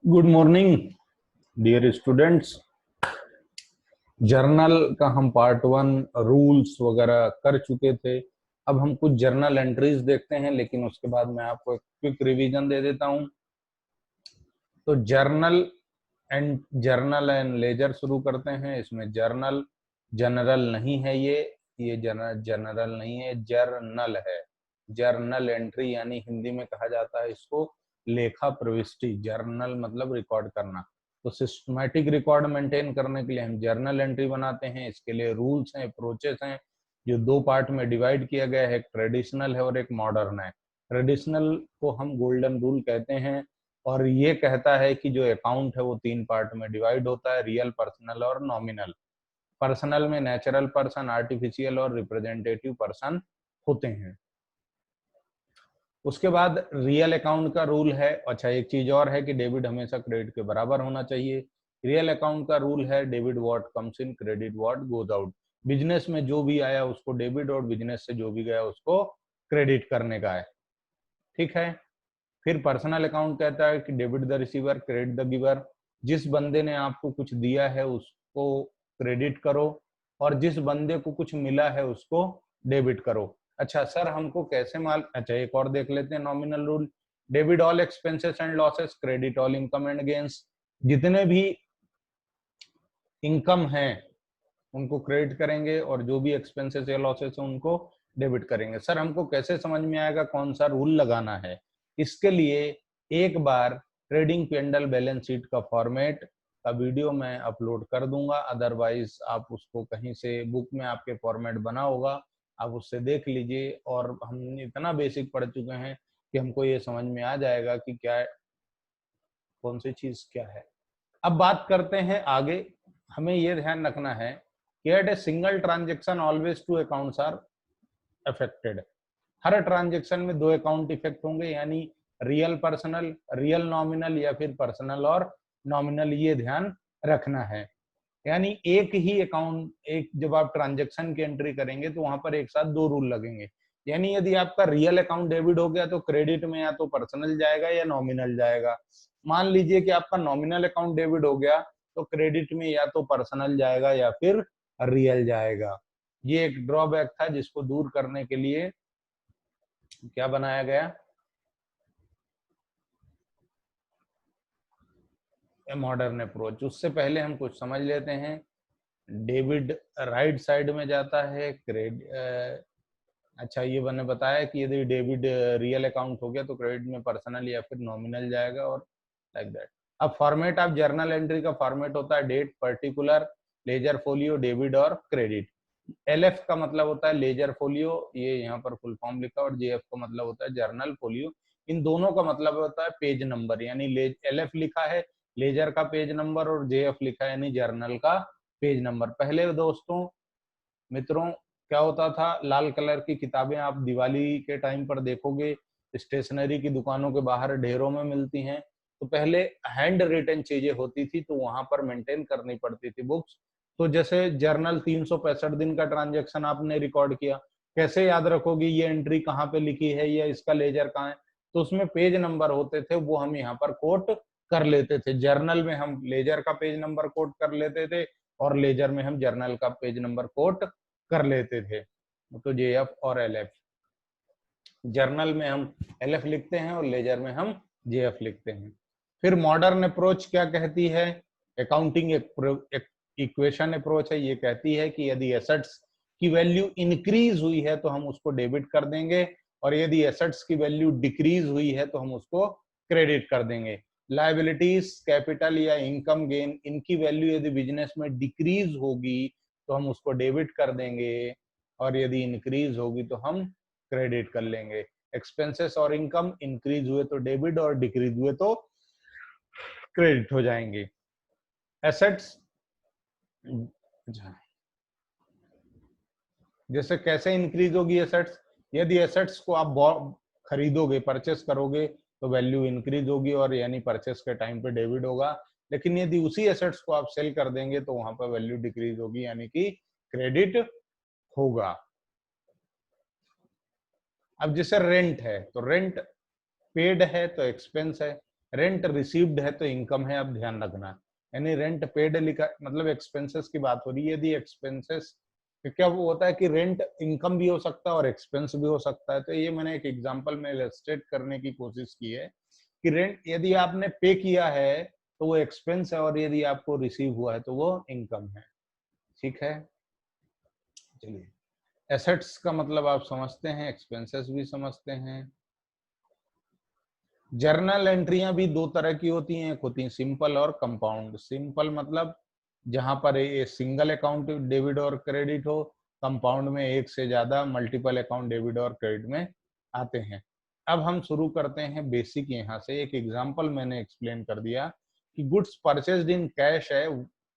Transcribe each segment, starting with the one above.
Good morning dear students. Journal का हम part 1 rules वगैरह कर चुके थे। अब हम कुछ जर्नल एंट्रीज देखते हैं, लेकिन उसके बाद मैं आपको एक क्विक रिवीजन दे देता हूं। तो जर्नल एंड लेजर शुरू करते हैं। इसमें जर्नल जनरल नहीं है, ये जनरल नहीं है, जर्नल है। जर्नल एंट्री यानी हिंदी में कहा जाता है इसको लेखा प्रविष्टि। जर्नल मतलब रिकॉर्ड करना। तो सिस्टमैटिक रिकॉर्ड मेंटेन करने के लिए हम जर्नल एंट्री बनाते हैं। इसके लिए रूल्स हैं, अप्रोचेस हैं, जो दो पार्ट में डिवाइड किया गया है। एक ट्रेडिशनल है और एक मॉडर्न है। ट्रेडिशनल को हम गोल्डन रूल कहते हैं, और ये कहता है कि जो अकाउंट है वो 3 पार्ट में डिवाइड होता है, रियल, पर्सनल और नॉमिनल। पर्सनल में नेचुरल पर्सन, आर्टिफिशियल और रिप्रेजेंटेटिव पर्सन होते हैं। उसके बाद रियल अकाउंट का रूल है। अच्छा, एक चीज और है कि डेबिट हमेशा क्रेडिट के बराबर होना चाहिए। रियल अकाउंट का रूल है debit what comes in, credit what goes out. Business में जो भी आया उसको डेबिट, और बिजनेस से जो भी गया उसको क्रेडिट करने का है। ठीक है। फिर पर्सनल अकाउंट कहता है कि debit the receiver, credit the giver. जिस बंदे ने आपको कुछ दिया है उसको क्रेडिट करो, और जिस बंदे को कुछ मिला है उसको डेबिट करो। अच्छा सर, हमको कैसे माल, अच्छा एक और देख लेते हैं nominal rule. Debit all expenses and losses, credit all income and gains. जितने भी इनकम है उनको क्रेडिट करेंगे, और जो भी एक्सपेंसेस या लॉसेस है उनको डेबिट करेंगे। सर हमको कैसे समझ में आएगा कौन सा रूल लगाना है? इसके लिए एक बार ट्रेडिंग पेंडल बैलेंस शीट का फॉर्मेट का वीडियो मैं अपलोड कर दूंगा। अदरवाइज आप उसको कहीं से बुक में आपके फॉर्मेट बना होगा, आप उससे देख लीजिए। और हम इतना बेसिक पढ़ चुके हैं कि हमको ये समझ में आ जाएगा कि क्या कौन सी चीज क्या है। अब बात करते हैं आगे। हमें यह ध्यान रखना है कि at a single transaction always two accounts are affected. हर ट्रांजेक्शन में 2 अकाउंट इफेक्ट होंगे, यानी रियल पर्सनल, रियल नॉमिनल, या फिर पर्सनल और नॉमिनल। ये ध्यान रखना है। यानी एक ही अकाउंट, एक जब आप ट्रांजेक्शन की एंट्री करेंगे तो वहां पर एक साथ 2 रूल लगेंगे। यानी यदि आपका रियल अकाउंट डेबिट हो गया तो क्रेडिट में या तो पर्सनल जाएगा या नॉमिनल जाएगा। मान लीजिए कि आपका नॉमिनल अकाउंट डेबिट हो गया तो क्रेडिट में या तो पर्सनल जाएगा या फिर रियल जाएगा। ये एक ड्रॉबैक था जिसको दूर करने के लिए क्या बनाया गया, मॉडर्न अप्रोच। उससे पहले हम कुछ समझ लेते हैं। डेबिट राइट साइड में जाता है, क्रेडिट, अच्छा ये मैंने बताया कि यदि डेबिट रियल अकाउंट हो गया तो क्रेडिट में पर्सनल या फिर नॉमिनल जाएगा, और लाइक दैट। अब फॉर्मेट ऑफ जर्नल एंट्री का फॉर्मेट होता है date, particular, ledger folio, debit और क्रेडिट। एलएफ का मतलब होता है लेजर फोलियो, ये यहाँ पर फुल फॉर्म लिखा, और जेएफ का मतलब होता है जर्नल फोलियो। इन दोनों का मतलब होता है पेज नंबर, यानी एलएफ लिखा है लेजर का पेज नंबर, और जेएफ लिखा है यानी जर्नल का पेज नंबर। पहले दोस्तों मित्रों क्या होता था, लाल कलर की किताबें आप दिवाली के टाइम पर देखोगे स्टेशनरी की दुकानों के बाहर ढेरों में मिलती हैं। तो पहले हैंड रिटन चीजें होती थी, तो वहां पर मेंटेन करनी पड़ती थी बुक्स। तो जैसे जर्नल 365 दिन का ट्रांजैक्शन आपने रिकॉर्ड किया, कैसे याद रखोगे ये एंट्री कहाँ पे लिखी है या इसका लेजर कहाँ है? तो उसमें पेज नंबर होते थे, वो हम यहाँ पर कोट कर लेते थे। जर्नल में हम लेजर का पेज नंबर कोट कर लेते थे, और लेजर में हम जर्नल का पेज नंबर कोट कर लेते थे। तो जेएफ और एलएफ, जर्नल में हम एलएफ लिखते हैं और लेजर में हम जेएफ लिखते हैं। फिर मॉडर्न अप्रोच क्या कहती है? अकाउंटिंग इक्वेशन अप्रोच है। ये कहती है कि यदि एसेट्स की वैल्यू इंक्रीज हुई है तो हम उसको डेबिट कर देंगे, और यदि एसेट्स की वैल्यू डिक्रीज हुई है तो हम उसको क्रेडिट कर देंगे। लायबिलिटीज, कैपिटल या इनकम गेन, इनकी वैल्यू यदि बिजनेस में डिक्रीज होगी तो हम उसको डेबिट कर देंगे, और यदि इंक्रीज होगी तो हम क्रेडिट कर लेंगे। एक्सपेंसेस और इनकम इंक्रीज हुए तो डेबिट, और डिक्रीज हुए तो क्रेडिट हो जाएंगे। एसेट्स, जैसे कैसे इंक्रीज होगी एसेट्स? यदि एसेट्स को आप खरीदोगे, परचेस करोगे, तो वैल्यू इंक्रीज होगी, और यानी परचेस के टाइम पे डेबिट होगा। लेकिन यदि उसी एसेट्स को आप सेल कर देंगे तो वहां पर वैल्यू डिक्रीज होगी, यानी कि क्रेडिट होगा। अब जैसे रेंट है तो रेंट पेड है तो एक्सपेंस है, रेंट रिसीव्ड है तो इनकम है, अब ध्यान रखना। यानी रेंट पेड लिखा मतलब एक्सपेंसेस की बात हो रही है। यदि एक्सपेंसेस क्या वो होता है कि रेंट इनकम भी हो सकता है और एक्सपेंस भी हो सकता है। तो ये मैंने एक एग्जांपल में इलस्ट्रेट करने की कोशिश की है कि रेंट यदि आपने पे किया है तो वो एक्सपेंस है, और यदि आपको रिसीव हुआ है तो वो इनकम है। ठीक है, चलिए। एसेट्स का मतलब आप समझते हैं, एक्सपेंसेस भी समझते हैं। जर्नल एंट्रियां भी दो तरह की होती हैं, एक होती है सिंपल और कंपाउंड। सिंपल मतलब जहां पर ये सिंगल अकाउंट डेबिट और क्रेडिट हो, कंपाउंड में एक से ज्यादा मल्टीपल अकाउंट डेबिट और क्रेडिट में आते हैं। अब हम शुरू करते हैं बेसिक। यहाँ से एक एग्जांपल मैंने एक्सप्लेन कर दिया कि गुड्स परचेज्ड इन कैश है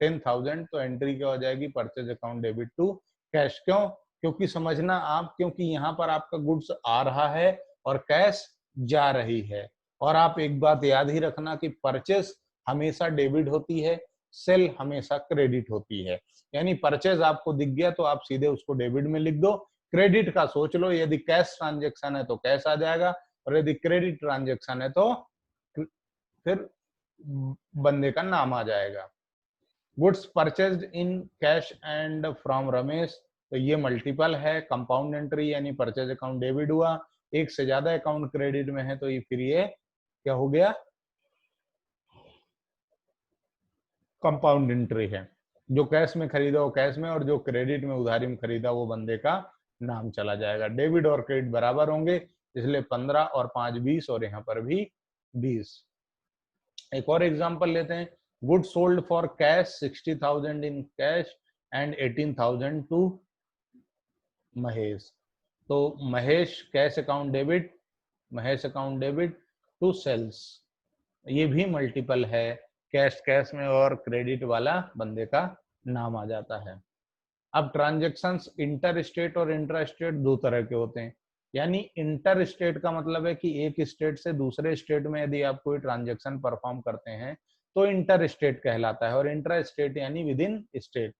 10,000, तो एंट्री क्या हो जाएगी, purchase account debit to cash. क्यों? क्योंकि समझना आप, क्योंकि यहाँ पर आपका गुड्स आ रहा है और कैश जा रही है। और आप एक बात याद ही रखना कि परचेज हमेशा डेबिट होती है, सेल हमेशा क्रेडिट होती है। यानी परचेज आपको दिख गया तो आप सीधे उसको डेबिट में लिख दो। क्रेडिट का सोच लो, यदि कैश ट्रांजेक्शन है तो कैश आ जाएगा, और यदि क्रेडिट ट्रांजेक्शन है तो फिर बंदे का नाम आ जाएगा। Goods purchased in cash and from Ramesh, तो ये मल्टीपल है। कंपाउंड एंट्री यानी परचेज अकाउंट डेबिट हुआ, एक से ज्यादा अकाउंट क्रेडिट में है तो ये फिर ये क्या हो गया, कंपाउंड एंट्री है। जो कैश में खरीदा वो कैश में, और जो क्रेडिट में उधारी में खरीदा वो बंदे का नाम चला जाएगा। डेबिट और क्रेडिट बराबर होंगे, इसलिए 15 और 5 20, और यहाँ पर भी 20। एक और एग्जांपल लेते हैं। Good sold for cash 60,000 in cash and 18,000 to Mahesh. तो Mahesh cash account debit, Mahesh account debit to sales, ये भी मल्टीपल है। कैश कैश में और क्रेडिट वाला बंदे का नाम आ जाता है। अब ट्रांजेक्शन्स इंटर स्टेट और इंट्रा स्टेट दो तरह के होते हैं। यानी इंटर स्टेट का मतलब है कि एक स्टेट से दूसरे स्टेट में यदि आप कोई ट्रांजेक्शन परफॉर्म करते हैं तो इंटर स्टेट कहलाता है, और इंट्रा स्टेट यानी विद इन स्टेट।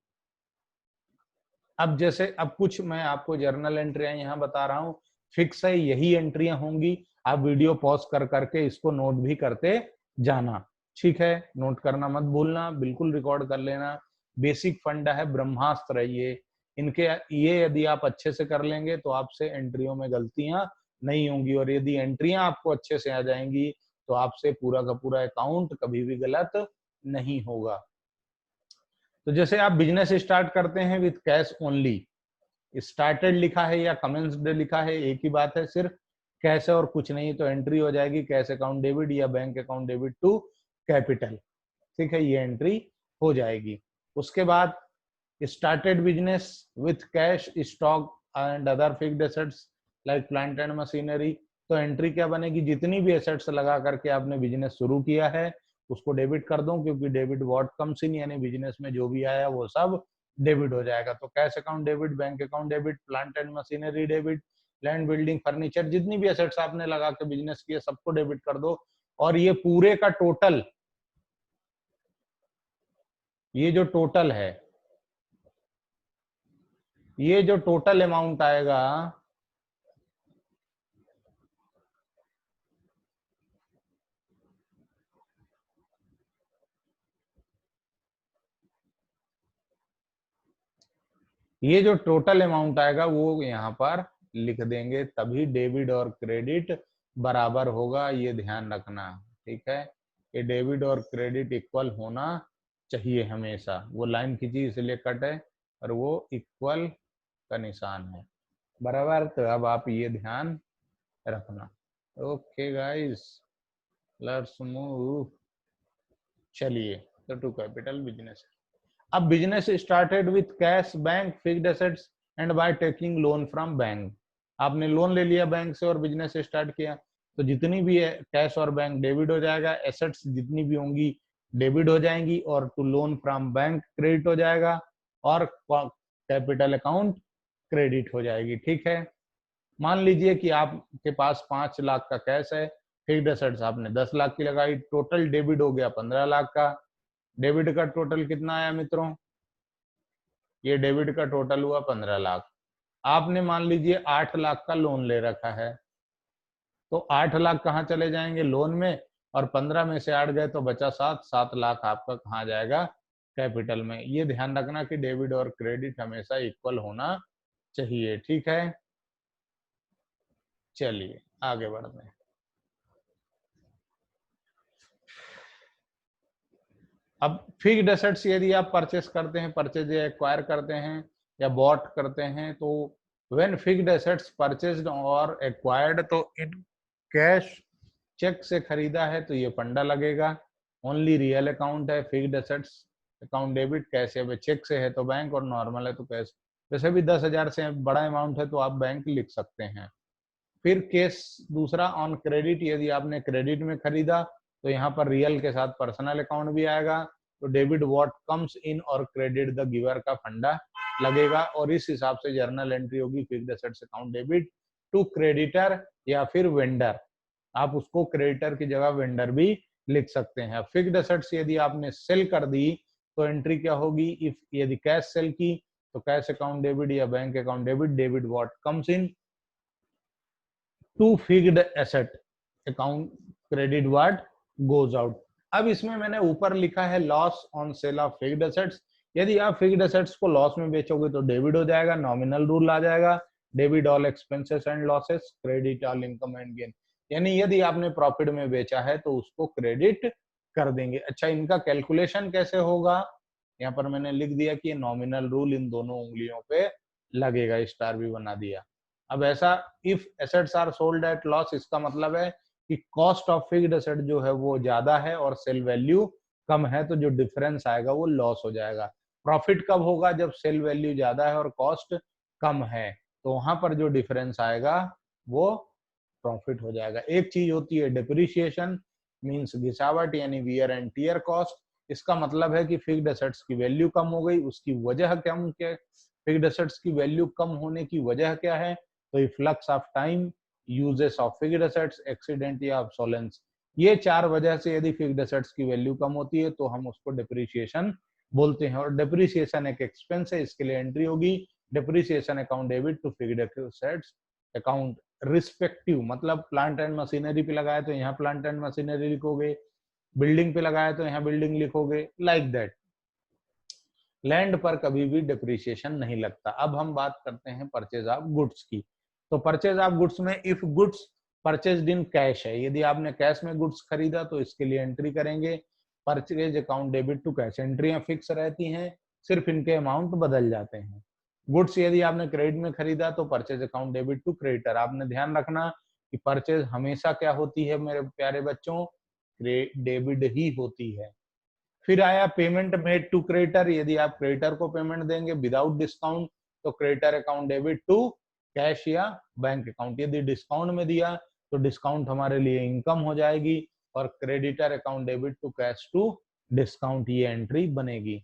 अब जैसे अब कुछ मैं आपको जर्नल एंट्रियां यहाँ बता रहा हूँ, फिक्स है यही एंट्रियां होंगी। आप वीडियो पॉज कर करके इसको नोट भी करते जाना। ठीक है, नोट करना मत भूलना, बिल्कुल रिकॉर्ड कर लेना। बेसिक फंडा है, ब्रह्मास्त्र है ये। इनके ये यदि आप अच्छे से कर लेंगे तो आपसे एंट्रियों में गलतियां नहीं होंगी, और यदि एंट्रियां आपको अच्छे से आ जाएंगी तो आपसे पूरा का पूरा अकाउंट कभी भी गलत नहीं होगा। तो जैसे आप बिजनेस स्टार्ट करते हैं विथ कैश ओनली, स्टार्टेड लिखा है या कमेंस्ड लिखा है एक ही बात है, सिर्फ कैश है और कुछ नहीं, तो एंट्री हो जाएगी कैश अकाउंट डेबिट या bank account debit to capital. ठीक है, ये एंट्री हो जाएगी। उसके बाद started business with cash stock and other fixed assets like plant and machinery, तो एंट्री क्या बनेगी, जितनी भी एसेट्स लगा करके आपने बिजनेस शुरू किया है उसको डेबिट कर दो, क्योंकि डेबिट व्हाट कम्स इन, यानी बिजनेस में जो भी आया वो सब डेबिट हो जाएगा। तो cash account debit, bank account debit, plant and machinery debit, land building furniture, जितनी भी एसेट्स आपने लगा के बिजनेस किया सबको डेबिट कर दो। और ये पूरे का टोटल, ये जो टोटल है, ये जो टोटल अमाउंट आएगा, ये जो टोटल अमाउंट आएगा वो यहाँ पर लिख देंगे, तभी डेबिट और क्रेडिट बराबर होगा, ये ध्यान रखना। ठीक है, ये डेबिट और क्रेडिट इक्वल होना चाहिए हमेशा। वो लाइन खींची इसलिए कट है, और वो इक्वल का निशान है, बराबर। तो अब आप ये ध्यान रखना। Okay guys, let's move. चलिए, तो टू कैपिटल बिजनेस। अब business started with cash, bank, fixed assets and by taking loan from bank. आपने लोन ले लिया बैंक से और बिजनेस स्टार्ट किया, तो जितनी भी है कैश और बैंक डेबिट हो जाएगा, एसेट्स जितनी भी होंगी डेबिट हो जाएंगी, और to loan from bank credit हो जाएगा, और कैपिटल अकाउंट क्रेडिट हो जाएगी। ठीक है, मान लीजिए कि आपके पास 5 लाख का कैश है, फिक्स्ड एसेट्स आपने 10 लाख की लगाई, टोटल डेबिट हो गया 15 लाख का। डेबिट का टोटल कितना आया मित्रों, ये डेबिट का टोटल हुआ 15 लाख। आपने मान लीजिए 8 लाख का लोन ले रखा है, तो 8 लाख कहाँ चले जाएंगे, लोन में, और 15 में से 8 गए तो बचा 7 लाख आपका कहाँ जाएगा, कैपिटल में। ये ध्यान रखना कि डेबिट और क्रेडिट हमेशा इक्वल होना चाहिए, ठीक है। चलिए आगे बढ़ते हैं। अब फिक्स्ड एसेट्स यदि आप परचेस करते हैं, परचेज या एक्वायर करते हैं या बॉट करते हैं, तो व्हेन फिक्स्ड एसेट्स परचेज्ड और एक्वायर्ड, तो इन कैश चेक से खरीदा है तो ये फंडा लगेगा। ओनली रियल अकाउंट है, fixed assets account debit, cash या चेक से है तो बैंक, और नॉर्मल है तो कैश। वैसे भी 10,000 से बड़ा अमाउंट है तो आप बैंक लिख सकते हैं। फिर केस दूसरा ऑन क्रेडिट, यदि आपने क्रेडिट में खरीदा तो यहाँ पर रियल के साथ पर्सनल अकाउंट भी आएगा, तो डेबिट व्हाट कम्स इन और क्रेडिट द गिवर का फंडा लगेगा, और इस हिसाब से जर्नल एंट्री होगी fixed assets account debit to creditor या फिर वेंडर। आप उसको क्रेडिटर की जगह वेंडर भी लिख सकते हैं। फिक्स्ड एसेट्स यदि आपने सेल कर दी तो एंट्री क्या होगी, इफ यदि कैश सेल की तो कैश अकाउंट डेबिट या bank account debit, debit what comes in to fixed asset account, credit what goes out. अब इसमें मैंने ऊपर लिखा है loss on sale of fixed assets. यदि आप फिक्स्ड एसेट्स को लॉस में बेचोगे तो डेबिट हो जाएगा, नॉमिनल रूल आ जाएगा, debit all expenses and losses, credit all income and gain. यानी यदि आपने प्रॉफिट में बेचा है तो उसको क्रेडिट कर देंगे। अच्छा, इनका कैलकुलेशन कैसे होगा, यहाँ पर मैंने लिख दिया कि नॉमिनल रूल इन दोनों उंगलियों पे लगेगा, स्टार भी बना दिया। अब ऐसा if assets are sold at loss, इसका मतलब है कि कॉस्ट ऑफ फिक्स्ड एसेट जो है वो ज्यादा है और सेल वैल्यू कम है, तो जो डिफरेंस आएगा वो लॉस हो जाएगा। प्रॉफिट कब होगा, जब सेल वैल्यू ज्यादा है और कॉस्ट कम है, तो वहां पर जो डिफरेंस आएगा वो प्रॉफिट हो जाएगा। एक चीज होती है डिप्रिसिएशन, मींस गिसावट यानी वियर एंड टियर कॉस्ट। इसका मतलब है कि फिक्स्ड एसेट्स की वैल्यू कम हो गई, उसकी वजह क्या, फिक्स्ड एसेट्स की वैल्यू कम होने की वजह क्या है, तो efflux of time, uses of fixed assets, accident या ऑब्सोलेंस। ये 4 वजह से यदि फिक्स्ड एसेट्स की वैल्यू कम होती है तो हम उसको डिप्रिसिएशन बोलते हैं। और डिप्रिसिएशन एक एक्सपेंस है, इसके लिए एंट्री होगी depreciation account debit to fixed assets account respective. मतलब प्लांट एंड मशीनरी पे लगाया तो यहाँ प्लांट एंड मशीनरी लिखोगे, बिल्डिंग पे लगाया तो यहाँ बिल्डिंग लिखोगे, लाइक दैट। लैंड पर कभी भी डिप्रिसिएशन नहीं लगता। अब हम बात करते हैं परचेज ऑफ गुड्स की। तो परचेज ऑफ गुड्स में if goods purchased in cash है, यदि आपने कैश में गुड्स खरीदा तो इसके लिए एंट्री करेंगे purchase account debit to cash. एंट्रियां फिक्स रहती हैं, सिर्फ इनके अमाउंट बदल जाते हैं। गुड्स यदि आपने क्रेडिट में खरीदा तो purchase account debit to creditor. आपने ध्यान रखना कि परचेज हमेशा क्या होती है मेरे प्यारे बच्चों, डेबिट ही होती है। फिर आया पेमेंट मेड टू क्रेडिटर, यदि आप क्रेडिटर को पेमेंट देंगे विदाउट डिस्काउंट तो creditor account debit to cash या बैंक अकाउंट। यदि डिस्काउंट में दिया तो डिस्काउंट हमारे लिए इनकम हो जाएगी, और creditor account debit to cash to discount, ये एंट्री बनेगी।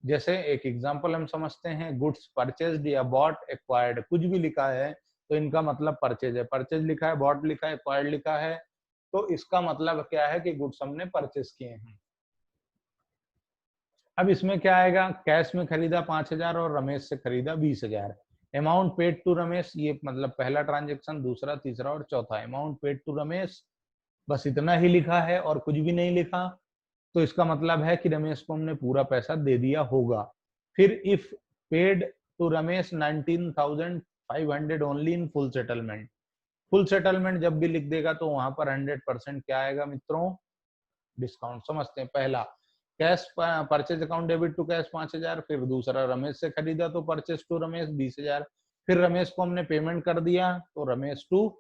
जैसे एक एग्जांपल हम समझते हैं, गुड्स परचेज्ड या बॉट एक्वायर्ड, कुछ भी लिखा है तो इनका मतलब परचेज है। परचेज लिखा है, बॉट लिखा है, एक्वायर्ड लिखा है, तो इसका मतलब क्या है कि गुड्स हमने परचेज किए हैं। अब इसमें क्या आएगा, कैश में खरीदा 5,000 और रमेश से खरीदा 20,000। अमाउंट पेड टू रमेश, ये मतलब पहला ट्रांजेक्शन, दूसरा, तीसरा और चौथा। अमाउंट पेड टू रमेश, बस इतना ही लिखा है और कुछ भी नहीं लिखा, तो इसका मतलब है कि रमेश को हमने पूरा पैसा दे दिया होगा। फिर if paid to Ramesh 19,500 only in full settlement, full settlement जब भी लिख देगा तो वहां पर 100% क्या आएगा मित्रों, डिस्काउंट। समझते हैं, पहला cash purchase account debit to cash 5,000, फिर दूसरा रमेश से खरीदा तो परचेज टू रमेश 20,000, फिर रमेश को हमने पेमेंट कर दिया तो Ramesh to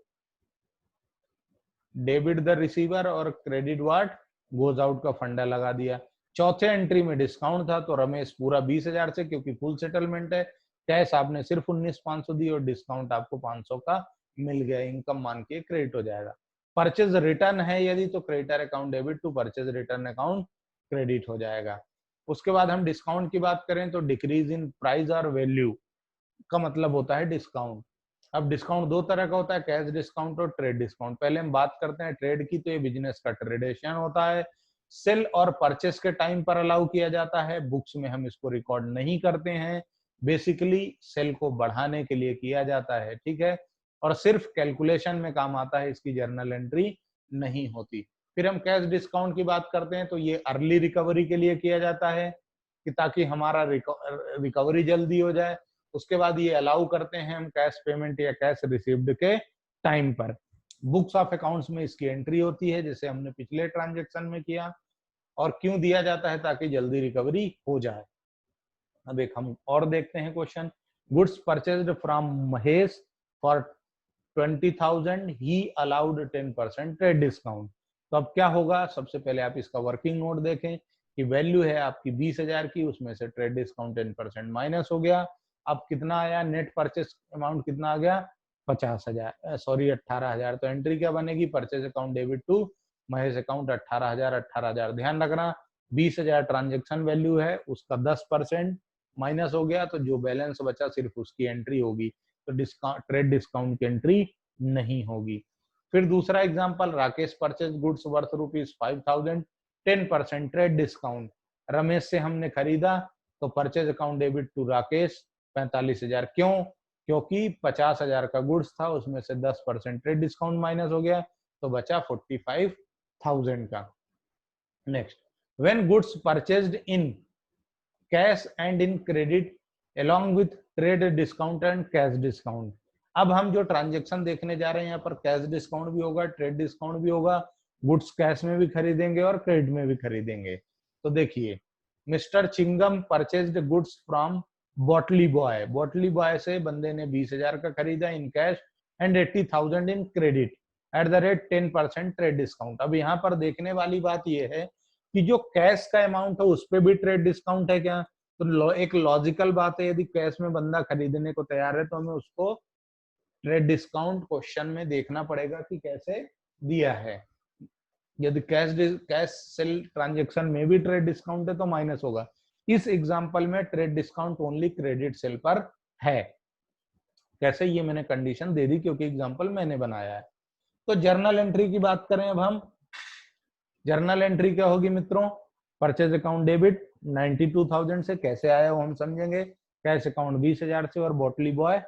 debit the receiver, और क्रेडिट व्हाट गोज आउट का फंडा लगा दिया। चौथे एंट्री में डिस्काउंट था तो रमेश पूरा 20,000 से, क्योंकि फुल सेटलमेंट है। कैश आपने सिर्फ 19,500 दी और डिस्काउंट आपको 500 का मिल गया, इनकम मान के क्रेडिट हो जाएगा। परचेज रिटर्न है यदि, तो creditor account debit to purchase return account credit हो जाएगा। उसके बाद हम डिस्काउंट की बात करें तो डिक्रीज इन प्राइस और वैल्यू का मतलब होता है डिस्काउंट। अब डिस्काउंट दो तरह का होता है, कैश डिस्काउंट और ट्रेड डिस्काउंट। पहले हम बात करते हैं ट्रेड की, तो ये बिजनेस का ट्रेडेशन होता है, सेल और परचेस के टाइम पर अलाउ किया जाता है। बुक्स में हम इसको रिकॉर्ड नहीं करते हैं, बेसिकली सेल को बढ़ाने के लिए किया जाता है, ठीक है, और सिर्फ कैलकुलेशन में काम आता है, इसकी जर्नल एंट्री नहीं होती। फिर हम कैश डिस्काउंट की बात करते हैं तो ये अर्ली रिकवरी के लिए किया जाता है कि ताकि हमारा रिकवरी जल्दी हो जाए। उसके बाद ये अलाउ करते हैं हम कैश पेमेंट या कैश रिसीव्ड के टाइम पर। बुक्स ऑफ अकाउंट्स में इसकी एंट्री होती है जैसे हमने पिछले ट्रांजेक्शन में किया। और क्यों दिया जाता है? ताकि जल्दी रिकवरी हो जाए। अब एक हम और देखते हैं question. Goods purchased from Mahesh for 20,000 he allowed 10% trade discount. तो अब क्या होगा? सबसे पहले आप इसका वर्किंग नोट देखें कि वैल्यू है आपकी 20,000 की, उसमें से ट्रेड डिस्काउंट 10% माइनस हो गया। अब कितना आया? नेट परचेस अमाउंट कितना आ गया? 50,000, सॉरी 18,000। तो एंट्री क्या बनेगी? Purchase account debit to Mahesh account 18,000। 18,000 ध्यान रखना 20,000 ट्रांजेक्शन वैल्यू है, उसका 10% माइनस हो गया, तो जो बैलेंस बचा सिर्फ उसकी एंट्री होगी। तो डिस्काउंट, ट्रेड डिस्काउंट की एंट्री नहीं होगी। फिर दूसरा example, Rakesh purchase goods worth ₹5,000 10% trade discount. Ramesh से हमने खरीदा तो purchase account debit to Rakesh 45,000। क्यों? क्योंकि 50,000 का गुड्स था, उसमें से 10% ट्रेड डिस्काउंट माइनस हो गया तो बचा 45,000 का। Next, when goods purchased in cash and in credit along with trade discount and cash discount. अब हम जो ट्रांजेक्शन देखने जा रहे हैं यहाँ पर कैश डिस्काउंट भी होगा, ट्रेड डिस्काउंट भी होगा। गुड्स कैश में भी खरीदेंगे और क्रेडिट में भी खरीदेंगे। तो देखिए, mister Chingum purchased goods from Botli boy. Botli boy से बंदे ने 20,000 का खरीदा in cash and 80,000 in credit at the rate 10% trade discount. अब यहाँ पर देखने वाली बात यह है कि जो कैश का अमाउंट है उस पर भी ट्रेड डिस्काउंट है क्या? तो एक लॉजिकल बात है, यदि कैश में बंदा खरीदने को तैयार है तो हमें उसको ट्रेड डिस्काउंट क्वेश्चन में देखना पड़ेगा कि कैसे दिया है। यदि कैश सेल ट्रांजेक्शन में भी ट्रेड डिस्काउंट है तो माइनस होगा। इस एग्जांपल में trade discount only credit sale पर है। कैसे? ये मैंने कंडीशन दे दी क्योंकि एग्जांपल मैंने बनाया है। तो जर्नल एंट्री की बात करें अब हम। जर्नल एंट्री क्या होगी मित्रों? परचेज अकाउंट डेबिट 92,000 से। कैसे आया वो हम समझेंगे। कैश अकाउंट 20,000 से और बॉटली बॉय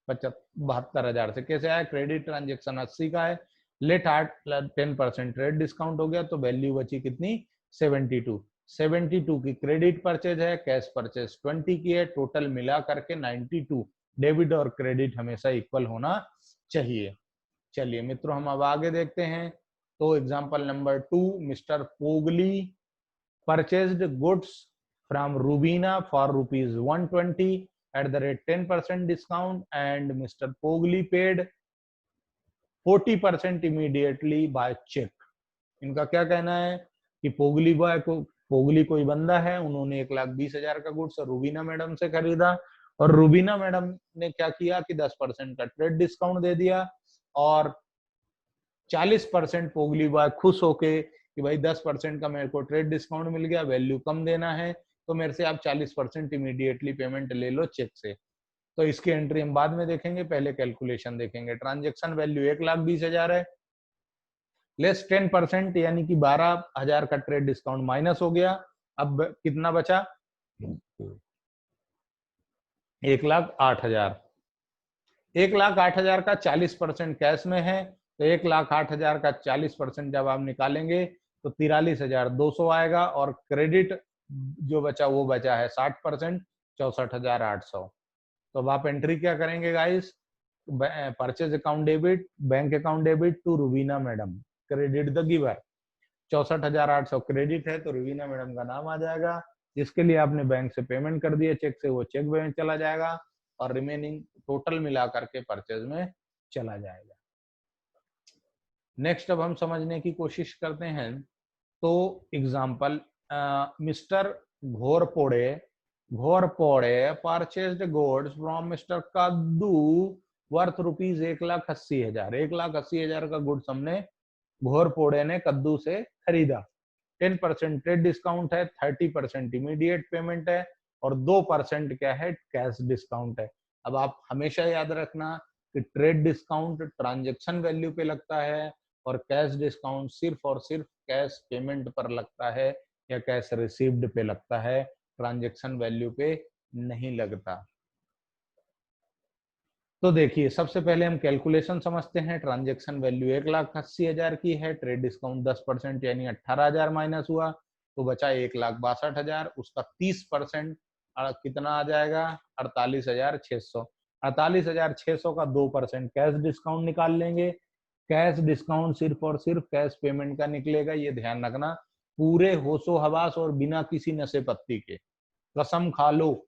72,000 से। कैसे आया? क्रेडिट ट्रांजेक्शन 80 का है, लेट 10% ट्रेड डिस्काउंट हो गया तो वैल्यू बची कितनी? 72। 72 की क्रेडिट परचेज है, कैश परचेज 20 की है, टोटल मिला करके 92। डेबिट और क्रेडिट हमेशा इक्वल होना चाहिए। चलिए मित्रों, हम अब आगे देखते हैं। तो example number 2, mister Pogli purchased goods from Rubina for ₹120 at the rate 10% discount and Mr. Pogli paid 40% immediately by check। इनका क्या कहना है कि पोगली कोई बंदा है, उन्होंने 1,20,000 का गुड्स रूबीना मैडम से खरीदा और रूबीना मैडम ने क्या किया कि 10% का ट्रेड डिस्काउंट दे दिया और 40% पोगली बॉय खुश होके कि भाई 10% का मेरे को ट्रेड डिस्काउंट मिल गया, वैल्यू कम देना है तो मेरे से आप 40% इमीडिएटली पेमेंट ले लो चेक से। तो इसकी एंट्री हम बाद में देखेंगे, पहले कैलकुलेशन देखेंगे। ट्रांजेक्शन वैल्यू 1,20,000 है, लेस 10% यानी कि 12,000 का ट्रेड डिस्काउंट माइनस हो गया। अब कितना बचा? 1,08,000। 1,08,000 का 40% कैश में है तो 1,08,000 का 40% जब आप निकालेंगे तो 43,200 आएगा और क्रेडिट जो बचा वो बचा है 60%, 64,800। तो अब आप एंट्री क्या करेंगे guys? Purchase account debit, bank account debit to Rubina madam, credit the giver. 64,800 credit है तो रुबीना मैडम का नाम आ जाएगा, जिसके लिए आपने बैंक से पेमेंट कर दिया चेक से, वो चेक में चला जाएगा और रिमेनिंग टोटल मिला करके परचेज में चला जाएगा। नेक्स्ट अब हम समझने की कोशिश करते हैं। तो example, mister Ghorpode purchased goods from mister Kaddu worth ₹1,80,000। 1,80,000 का गुड्स हमने घोरपोड़े ने कद्दू से खरीदा। 10% ट्रेड डिस्काउंट है, 30% इमीडिएट पेमेंट है और 2% क्या है? कैश डिस्काउंट है। अब आप हमेशा याद रखना कि ट्रेड डिस्काउंट ट्रांजैक्शन वैल्यू पे लगता है और कैश डिस्काउंट सिर्फ और सिर्फ कैश पेमेंट पर लगता है या कैश रिसीव्ड पे लगता है, ट्रांजैक्शन वैल्यू पे नहीं लगता। तो देखिए सबसे पहले हम कैलकुलेशन समझते हैं। ट्रांजैक्शन वैल्यू 1,80,000 की है, ट्रेड डिस्काउंट 10% यानी 18,000 माइनस हुआ तो बचा 1,62,000। उसका 30% कितना आ जाएगा, 48,600। 48,600 का 2% कैश डिस्काउंट निकाल लेंगे। कैश डिस्काउंट सिर्फ और सिर्फ कैश पेमेंट का निकलेगा, ये ध्यान रखना, पूरे होशो हवास और बिना किसी नशे पत्ती के। कसम खा लो,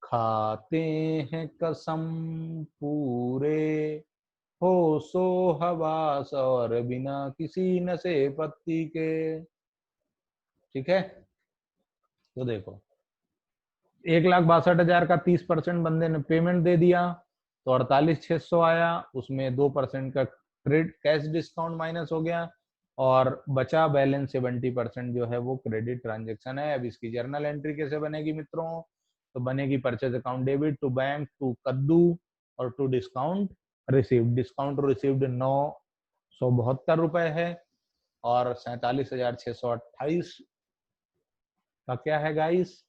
खाते हैं कसम पूरे होशो हवास और बिना किसी नशे पत्ती के। ठीक है, तो देखो 1,62,000 का 30% बंदे ने पेमेंट दे दिया तो 48,600 आया। उसमें 2% का क्रेडिट कैश डिस्काउंट माइनस हो गया और बचा बैलेंस 70% जो है वो क्रेडिट ट्रांजेक्शन है। अब इसकी जर्नल एंट्री कैसे बनेगी मित्रों, तो बनेगी purchase account debit to bank to कद्दू और to discount received. Discount received 972 रुपए है और 47,628 का क्या है गाइस,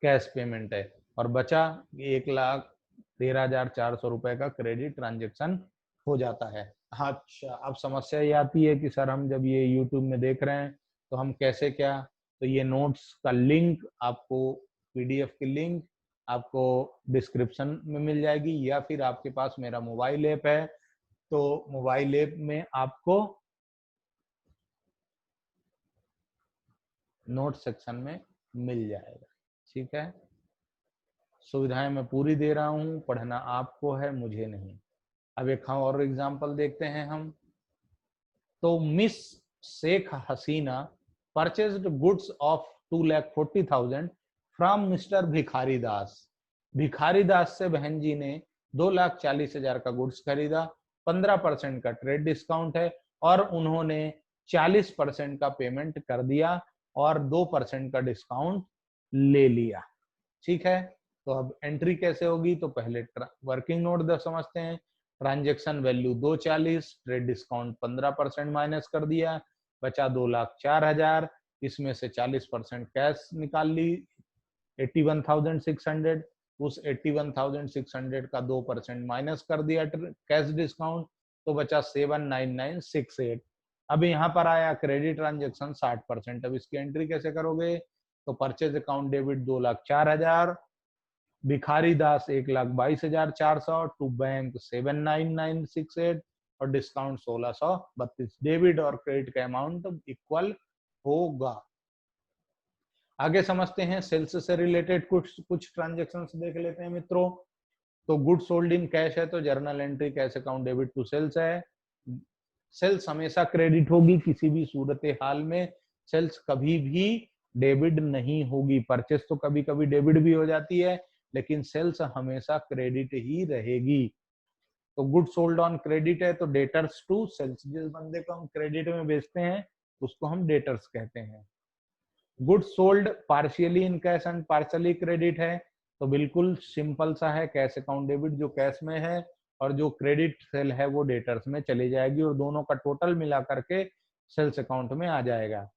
कैश पेमेंट है। और बचा 1,13,400 रुपए का क्रेडिट ट्रांजेक्शन हो जाता है। अच्छा, अब समस्या ये आती है कि सर हम जब ये यूट्यूब में देख रहे हैं तो हम कैसे क्या, तो ये नोट्स का लिंक आपको, पीडीएफ की लिंक आपको डिस्क्रिप्शन में मिल जाएगी या फिर आपके पास मेरा मोबाइल ऐप है तो मोबाइल ऐप में आपको नोट सेक्शन में मिल जाएगा। ठीक है, सुविधाएं मैं पूरी दे रहा हूं, पढ़ना आपको है, मुझे नहीं। अब एक और एग्जांपल देखते हैं हम। तो miss Sheikh Hasina purchased goods of 2,40,000 from mister Bhikhari Das. भिखारी दास से बहन जी ने 2,40,000 का गुड्स खरीदा। 15% का ट्रेड डिस्काउंट है और उन्होंने 40% का पेमेंट कर दिया और 2% का डिस्काउंट ले लिया। ठीक है, तो अब एंट्री कैसे होगी, तो पहले वर्किंग नोट समझते हैं। Transaction value 240, trade discount 15% minus कर दिया, बचा 2,04,000। इसमें से 40% कैश निकाल ली 81,600। उस 81,600 का 2% माइनस कर दिया कैश डिस्काउंट तो बचा 79968। अब यहाँ पर आया क्रेडिट ट्रांजेक्शन 60%। अब इसकी एंट्री कैसे करोगे, तो परचेज अकाउंट डेबिट 2,04,000, भिखारी दास 1,22,400 टू बैंक 79968 और डिस्काउंट 1,632। डेबिट और क्रेडिट का अमाउंट इक्वल होगा। आगे समझते हैं सेल्स से रिलेटेड कुछ ट्रांजेक्शन्स देख लेते हैं मित्रों। तो गुड सोल्ड इन कैश है तो journal entry cash account debit to sales है। सेल्स हमेशा क्रेडिट होगी, किसी भी सूरत हाल में सेल्स कभी भी डेबिट नहीं होगी। परचेस तो कभी कभी डेबिट भी हो जाती है लेकिन सेल्स हमेशा क्रेडिट ही रहेगी। तो गुड सोल्ड ऑन क्रेडिट है तो डेटर्स टू सेल्स, जिस बंदे को हम क्रेडिट में बेचते हैं उसको हम डेटर्स कहते हैं। Good sold partially in cash and partially credit है तो बिल्कुल सिंपल सा है, कैश अकाउंट डेबिट जो कैश में है और जो क्रेडिट सेल है वो डेटर्स में चली जाएगी और दोनों का टोटल मिला करके सेल्स अकाउंट में आ जाएगा।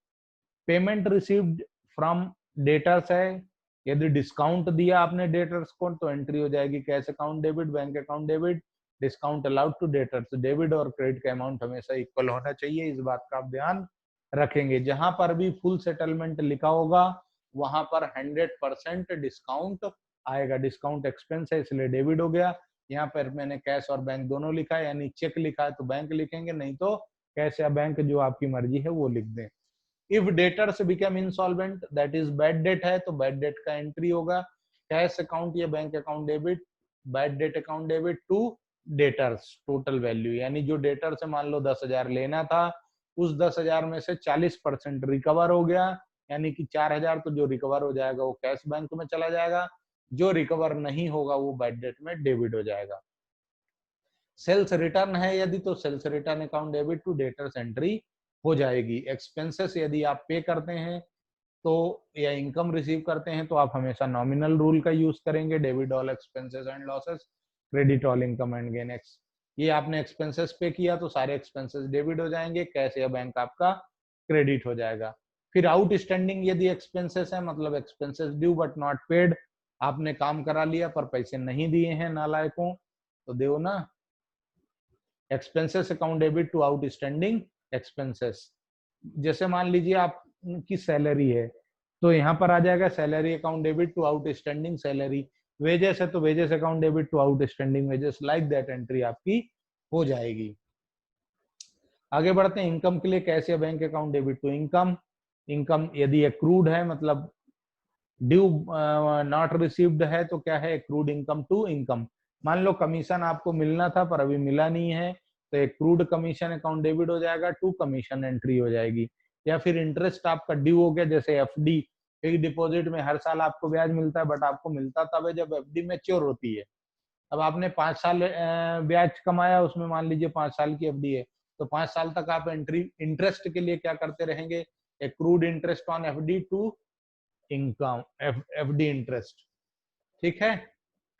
पेमेंट रिसीव्ड फ्रॉम डेटर्स है, यदि डिस्काउंट दिया आपने डेटर्स को तो एंट्री हो जाएगी cash account debit, bank account debit, discount allowed to debtors. Debit और क्रेडिट का अमाउंट हमेशा इक्वल होना चाहिए, इस बात का आप ध्यान रखेंगे। जहां पर भी फुल सेटलमेंट लिखा होगा वहां पर 100% डिस्काउंट आएगा। डिस्काउंट एक्सपेंस है इसलिए डेबिट हो गया। यहाँ पर मैंने कैश और बैंक दोनों लिखा है, यानी चेक लिखा है तो बैंक लिखेंगे, नहीं तो कैश या बैंक जो आपकी मर्जी है वो लिख दें। If debtors become insolvent that is bad debt है तो बैड डेट का एंट्री होगा कैश अकाउंट या bank account debit, bad debt account debit to debtors total value, यानी जो डेटर से मान लो 10,000 लेना था उस 10,000 में से 40% रिकवर हो गया, यानी कि 4,000 तो जो रिकवर हो जाएगा वो कैश बैंक में चला जाएगा, जो रिकवर नहीं होगा वो बैड डेट में डेबिट हो जाएगा। सेल्स रिटर्न है यदि तो sales return account debit to debtors entry हो जाएगी। एक्सपेंसेस यदि आप पे करते हैं तो या इनकम रिसीव करते हैं तो आप हमेशा नॉमिनल रूल का यूज करेंगे, debit all expenses and losses, credit all income and gain x. ये आपने एक्सपेंसेस पे किया तो सारे एक्सपेंसेस डेबिट हो जाएंगे, कैश या बैंक आपका क्रेडिट हो जाएगा। फिर आउटस्टैंडिंग यदि एक्सपेंसेस है मतलब expenses due but not paid आपने काम करा लिया पर पैसे नहीं दिए हैं नालायकों, तो दो ना। Expenses account debit to outstanding expenses. जैसे मान लीजिए आपकी सैलरी है, तो यहाँ पर आ जाएगा salary account debit to outstanding salary. Wages है तो wages account debit to outstanding wages, like that entry आपकी हो जाएगी। आगे बढ़ते हैं, इनकम के लिए कैश या bank account debit to income. Income यदि एक्रूड है, मतलब ड्यू नॉट रिसीव्ड है, तो क्या है, एक्रूड इनकम टू इनकम। मान लो कमीशन आपको मिलना था पर अभी मिला नहीं है, तो एक्रूड कमीशन अकाउंट डेबिट हो जाएगा टू कमीशन एंट्री हो जाएगी। या फिर इंटरेस्ट आपका ड्यू हो गया, जैसे एफडी, फिक्स डिपॉजिट में हर साल आपको ब्याज मिलता है, बट आपको मिलता तब है जब एफडी मैच्योर होती है। अब आपने 5 साल ब्याज कमाया, उसमें मान लीजिए 5 साल की एफडी है, तो 5 साल तक आप एंट्री इंटरेस्ट के लिए क्या करते रहेंगे, accrued interest on FD to income FD interest. ठीक है।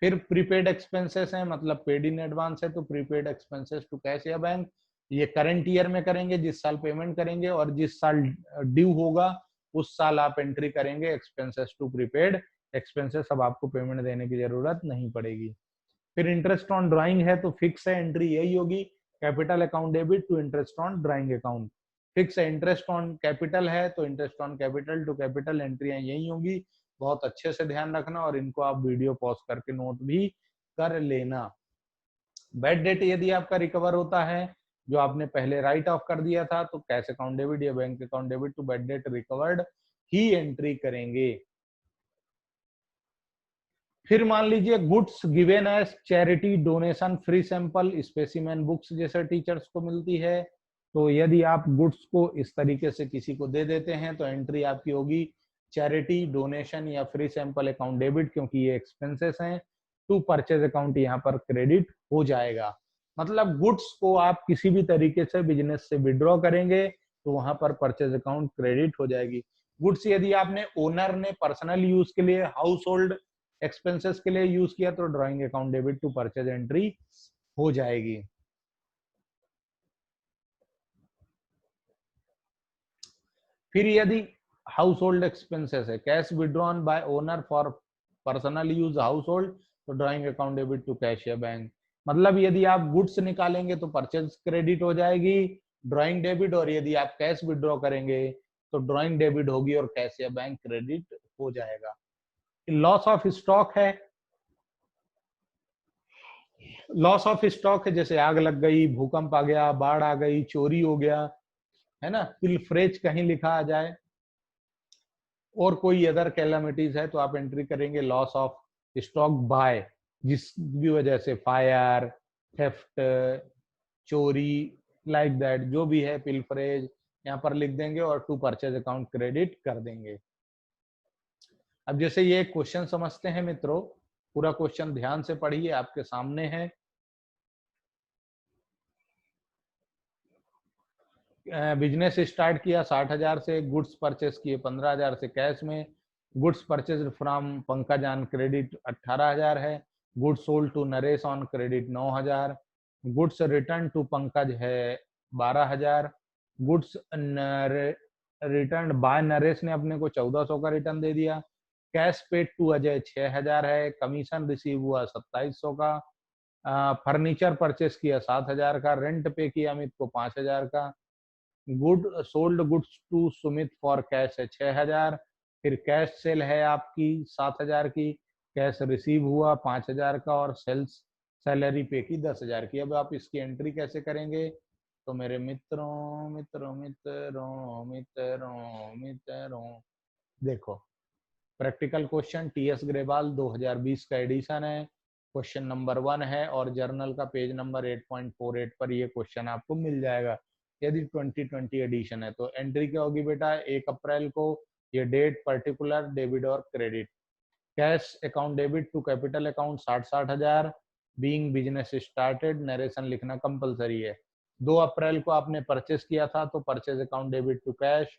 फिर प्रीपेड एक्सपेंसेस है, मतलब पेड इन एडवांस है, तो प्रीपेड एक्सपेंसेस टू कैश या बैंक, ये करंट ईयर में करेंगे, जिस साल पेमेंट करेंगे, और जिस साल ड्यू होगा उस साल आप एंट्री करेंगे एक्सपेंसेस टू प्रीपेड एक्सपेंसेस। अब आपको पेमेंट देने की जरूरत नहीं पड़ेगी। फिर इंटरेस्ट ऑन ड्राइंग है, तो फिक्स है, एंट्री यही होगी, capital account debit to interest on drawing account. Fix है, इंटरेस्ट ऑन कैपिटल है, तो interest on capital to capital एंट्रियां यही होंगी। बहुत अच्छे से ध्यान रखना, और इनको आप वीडियो पॉज करके नोट भी कर लेना। बैड डेट यदि आपका रिकवर होता है, जो आपने पहले राइट ऑफ कर दिया था, तो कैश अकाउंट डेबिट या bank account debit to bad debt recovered ही एंट्री करेंगे। फिर मान लीजिए goods given as charity donation, free sample, specimen books जैसे टीचर्स को मिलती है, तो यदि आप गुड्स को इस तरीके से किसी को दे देते हैं, तो एंट्री आपकी होगी चैरिटी डोनेशन या फ्री सैंपल अकाउंट डेबिट, क्योंकि ये एक्सपेंसेस हैं, टू परचेज अकाउंट यहाँ पर क्रेडिट हो जाएगा। मतलब गुड्स को आप किसी भी तरीके से बिजनेस से विड्रॉ करेंगे, तो वहां पर परचेज अकाउंट क्रेडिट हो जाएगी। गुड्स यदि आपने ओनर ने पर्सनल यूज के लिए, हाउस होल्ड एक्सपेंसेस के लिए यूज किया, तो drawing account debit to purchase entry हो जाएगी। फिर यदि हाउस होल्ड एक्सपेंसेस है, cash withdrawn by owner for personal use household, तो drawing account debit to cash या बैंक। मतलब यदि आप गुड्स निकालेंगे तो परचेज क्रेडिट हो जाएगी, ड्राइंग डेबिट, और यदि आप कैश विड्रॉ करेंगे तो ड्राइंग डेबिट होगी और कैश या बैंक क्रेडिट हो जाएगा। लॉस ऑफ स्टॉक है, लॉस ऑफ स्टॉक है, जैसे आग लग गई, भूकंप आ गया, बाढ़ आ गई, चोरी हो गया, है ना, पिलफ्रेज कहीं लिखा आ जाए, और कोई अदर कैलामिटीज है, तो आप एंट्री करेंगे लॉस ऑफ स्टॉक बाय, जिस भी वजह से, फायर, थेफ्ट, चोरी, लाइक दैट, जो भी है, पिलफ्रेज यहाँ पर लिख देंगे और टू परचेज अकाउंट क्रेडिट कर देंगे। अब जैसे ये क्वेश्चन समझते हैं मित्रों, पूरा क्वेश्चन ध्यान से पढ़िए, आपके सामने है। बिजनेस स्टार्ट किया 60,000 से, गुड्स परचेस किए 15,000 से कैश में, goods purchase from Pankaj on credit 18,000 है, goods sold to Naresh on credit 9,000, goods return to Pankaj है 12,000, गुड्स रिटर्न बाय नरेश ने अपने को 1400 का रिटर्न दे दिया, कैश पेड टू अजय 6,000 है, कमीशन रिसीव हुआ 2700 का, फर्नीचर परचेस किया 7,000 का, रेंट पे किया अमित को 5,000 का, good sold goods to Sumit for cash है 6,000, फिर कैश सेल है आपकी 7,000 की, कैश रिसीव हुआ 5,000 का, और सेल्स सैलरी पे की 10,000 की। अब आप इसकी एंट्री कैसे करेंगे, तो मेरे मित्रों मित्रों मित्रों मित्रों मित्रों, देखो, प्रैक्टिकल क्वेश्चन टीएस ग्रेवाल 2020 का एडिशन है, क्वेश्चन नंबर 1 है, और जर्नल का पेज नंबर 8.48 पर ये क्वेश्चन आपको मिल जाएगा। यदि 2020 एडिशन है, तो एंट्री क्या होगी बेटा, 1 अप्रैल को, ये डेट, पर्टिकुलर, डेबिट और credit. Cash account debit to capital account 60,000, being business started, narration लिखना कंपलसरी है। 2 अप्रैल को आपने परचेस किया था, तो purchase account debit to cash.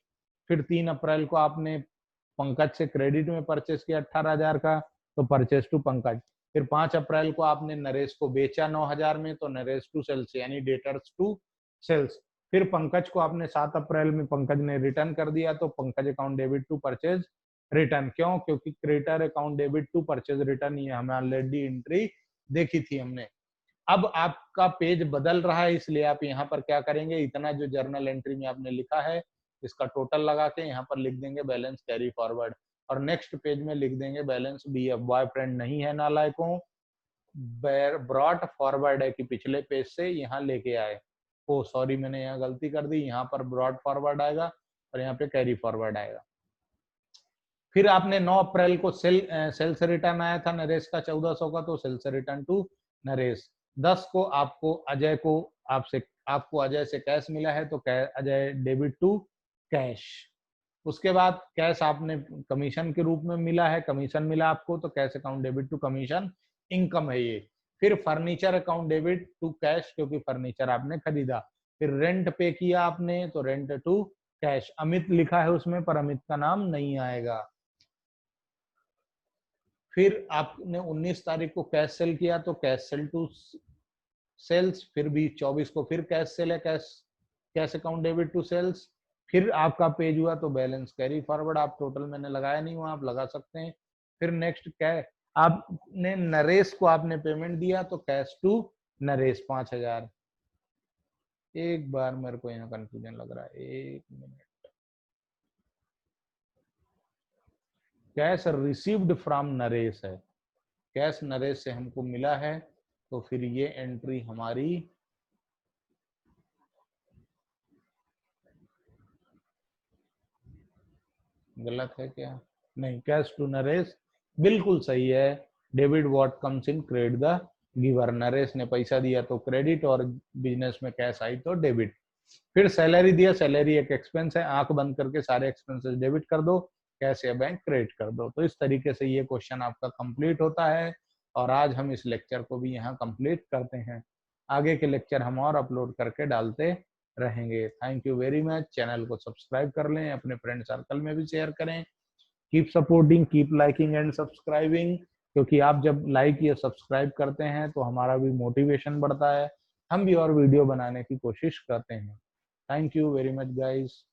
फिर 3 अप्रैल को आपने पंकज से क्रेडिट में परचेस किया 18,000 का, तो परचेस टू पंकज। फिर 5 अप्रैल को आपने नरेश को बेचा 9,000 में, तो नरेश टू सेल्स, यानी डेटर्स टू सेल्स। फिर पंकज को आपने 7 अप्रैल में पंकज ने रिटर्न कर दिया, तो Pankaj account debit to purchase return. क्यों? क्योंकि creditor account debit to purchase return, ये हमें ऑलरेडी एंट्री देखी थी हमने। अब आपका पेज बदल रहा है, इसलिए आप यहाँ पर क्या करेंगे, इतना जो जर्नल एंट्री में आपने लिखा है इसका टोटल लगा के यहाँ पर लिख देंगे बैलेंस कैरी फॉरवर्ड, और नेक्स्ट पेज में लिख देंगे बैलेंस बीएफ, बॉयफ्रेंड नहीं है नालायकों, ब्रॉट फॉरवर्ड है कि पिछले पेज से यहाँ लेके आए। ओ सॉरी, मैंने यहाँ गलती कर दी, यहाँ पर ब्रॉड फॉरवर्ड आएगा और यहाँ पे कैरी फॉरवर्ड आएगा। फिर आपने 9 अप्रैल को सेल से रिटर्न आया था नरेश का 1400 का, तो सेल से रिटर्न टू नरेश। 10 को आपको अजय से कैश मिला है, तो अजय डेबिट टू कैश। उसके बाद कैश आपने कमीशन के रूप में मिला है, कमीशन मिला आपको, तो cash account debit to commission, income है ये। फिर furniture account debit to cash, क्योंकि फर्नीचर आपने खरीदा। फिर रेंट पे किया आपने, तो रेंट टू कैश। अमित लिखा है उसमें, पर अमित का नाम नहीं आएगा। फिर आपने 19 तारीख को कैश सेल किया, तो कैश सेल टू सेल्स। फिर भी 24 को फिर कैश सेल है, cash account debit to sales. फिर आपका पेज हुआ तो बैलेंस कैरी फॉरवर्ड, आप टोटल मैंने लगाया नहीं हुआ, आप लगा सकते हैं। फिर नेक्स्ट क्या है, आपने नरेश को आपने पेमेंट दिया, तो कैश टू नरेश 5000। एक बार मेरे को यहाँ कंफ्यूजन लग रहा है, एक minute. Cash received from Naresh है, कैश नरेश से हमको मिला है, तो फिर ये एंट्री हमारी गलत है क्या? नहीं, कैश टू नरेश बिल्कुल सही है। Debit what comes in credit the giver, Naresh ने पैसा दिया तो क्रेडिट, और बिजनेस में कैश आई तो डेबिट। फिर सैलरी दिया, सैलरी एक एक्सपेंस है, आंख बंद करके सारे एक्सपेंसेस डेबिट कर दो, कैश या बैंक क्रेडिट कर दो। तो इस तरीके से ये क्वेश्चन आपका कंप्लीट होता है, और आज हम इस लेक्चर को भी यहाँ कंप्लीट करते हैं। आगे के लेक्चर हम और अपलोड करके डालते रहेंगे। Thank you very much. Channel को सब्सक्राइब कर लें, अपने फ्रेंड सर्कल में भी शेयर करें। Keep supporting, keep liking and subscribing, क्योंकि आप जब लाइक या सब्सक्राइब करते हैं तो हमारा भी मोटिवेशन बढ़ता है, हम भी और वीडियो बनाने की कोशिश करते हैं। Thank you very much guys.